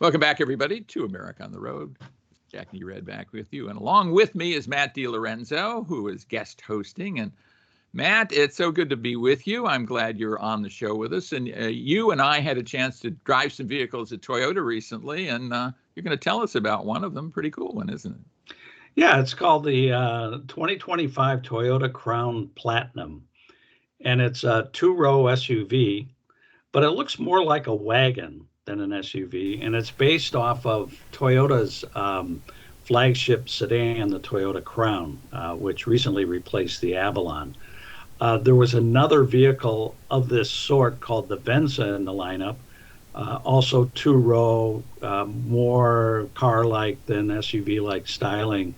Welcome back, everybody, to America on the Road. Jack Nerad back with you. And along with me is Matt DeLorenzo, who is guest hosting. And Matt, it's so good to be with you. I'm glad you're on the show with us. And you and I had a chance to drive some vehicles at Toyota recently, and you're going to tell us about one of them. Pretty cool one, isn't it? Yeah, it's called the 2025 Toyota Crown Platinum. And it's a two-row SUV, but it looks more like a wagon than an SUV, and it's based off of Toyota's flagship sedan, the Toyota Crown, which recently replaced the Avalon. There was another vehicle of this sort called the Venza in the lineup, also two-row, more car-like than SUV-like styling,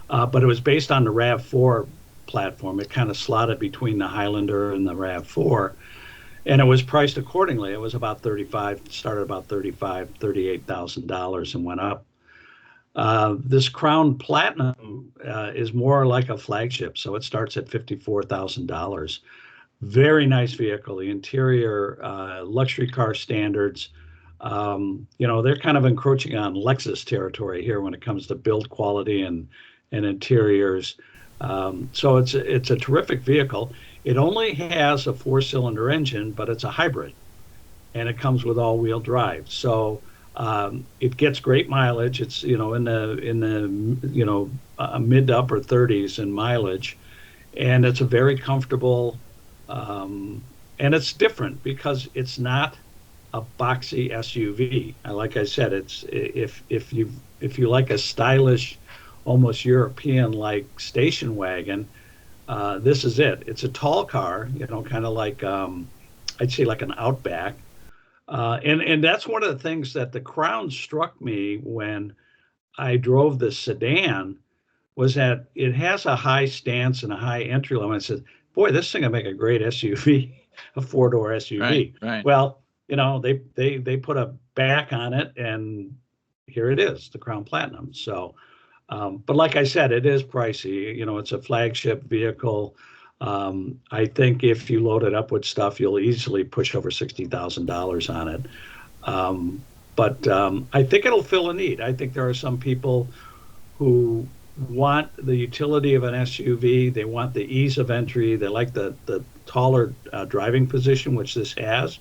but it was based on the RAV4 platform. It kind of slotted between the Highlander and the RAV4. And it was priced accordingly. It was about $38,000 and went up. This Crown Platinum is more like a flagship, so it starts at $54,000. Very nice vehicle. The interior, luxury car standards. They're kind of encroaching on Lexus territory here when it comes to build quality and interiors. So it's a terrific vehicle. It only has a 4-cylinder engine, but it's a hybrid, and it comes with all-wheel drive. So it gets great mileage. It's in the mid to upper 30s in mileage, and it's a very comfortable. And it's different because it's not a boxy SUV. Like I said, it's if you like a stylish, almost European-like station wagon. This is it. It's a tall car, kind of like, I'd say like an Outback. And that's one of the things that the Crown struck me when I drove the sedan, was that it has a high stance and a high entry level. I said, boy, this thing will make a great SUV, a 4-door SUV. Right. Well, they put a back on it, and here it is, the Crown Platinum. So, but like I said, it is pricey. It's a flagship vehicle. I think if you load it up with stuff, you'll easily push over $60,000 on it. But I think it'll fill a need. I think there are some people who want the utility of an SUV. They want the ease of entry. They like the taller driving position, which this has.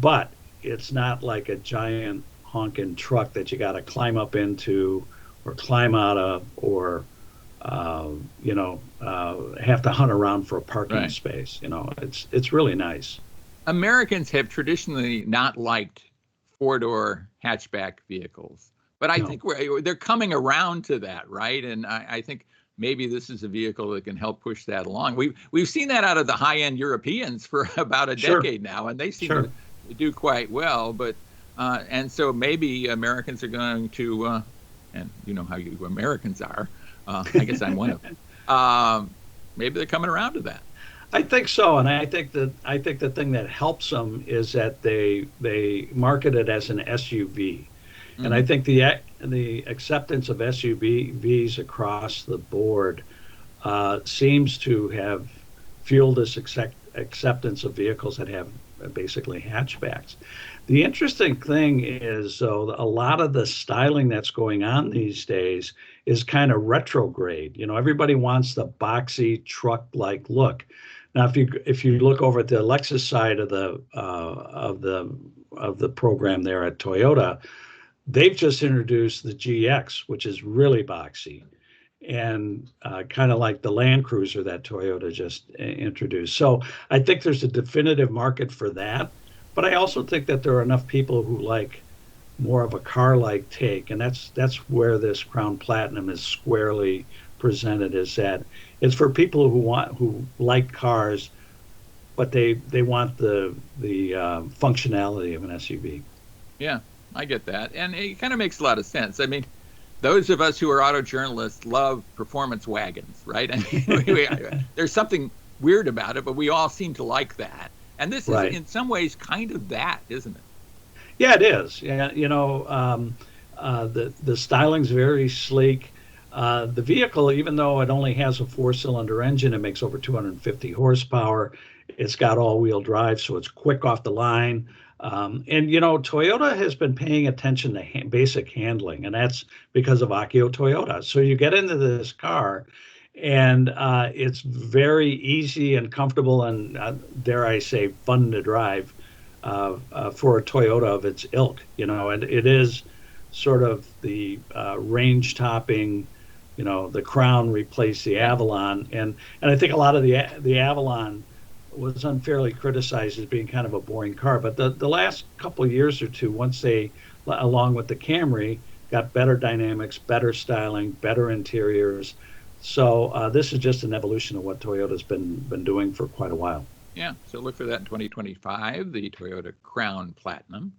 But it's not like a giant honking truck that you got to climb up into, or climb out of, or have to hunt around for a parking space. It's really nice. Americans have traditionally not liked 4-door hatchback vehicles, but I think they're coming around to that, right? And I think maybe this is a vehicle that can help push that along. We've seen that out of the high-end Europeans for about a decade now, and they seem to do quite well. But and so maybe Americans are going to. And you know how you Americans are. I guess I'm one of them. Maybe they're coming around to that. I think so, and I think the thing that helps them is that they market it as an SUV, and I think the acceptance of SUVs across the board seems to have fueled this acceptance of vehicles that have basically hatchbacks. The interesting thing is, though, a lot of the styling that's going on these days is kind of retrograde. Everybody wants the boxy truck-like look. Now, if you look over at the Lexus side of the program there at Toyota, they've just introduced the GX, which is really boxy, and kind of like the Land Cruiser that Toyota just introduced. So I think there's a definitive market for that. But I also think that there are enough people who like more of a car-like take, and that's where this Crown Platinum is squarely presented. Is that it's for people who like cars, but they want the functionality of an SUV. Yeah, I get that, and it kind of makes a lot of sense. I mean, those of us who are auto journalists love performance wagons, right? I mean, there's something weird about it, but we all seem to like that. And this is, in some ways, kind of that, isn't it? Yeah, it is. Yeah, the styling's very sleek. The vehicle, even though it only has a 4-cylinder engine, it makes over 250 horsepower. It's got all-wheel drive, so it's quick off the line. And Toyota has been paying attention to basic handling, and that's because of Akio Toyota. So you get into this car, and it's very easy and comfortable, and dare I say, fun to drive for a Toyota of its ilk. And it is sort of the range topping. The Crown replaced the Avalon, and I think a lot of the Avalon was unfairly criticized as being kind of a boring car. But the last couple of years or two, once they, along with the Camry, got better dynamics, better styling, better interiors. So this is just an evolution of what Toyota's been doing for quite a while. Yeah, so look for that in 2025, the Toyota Crown Platinum.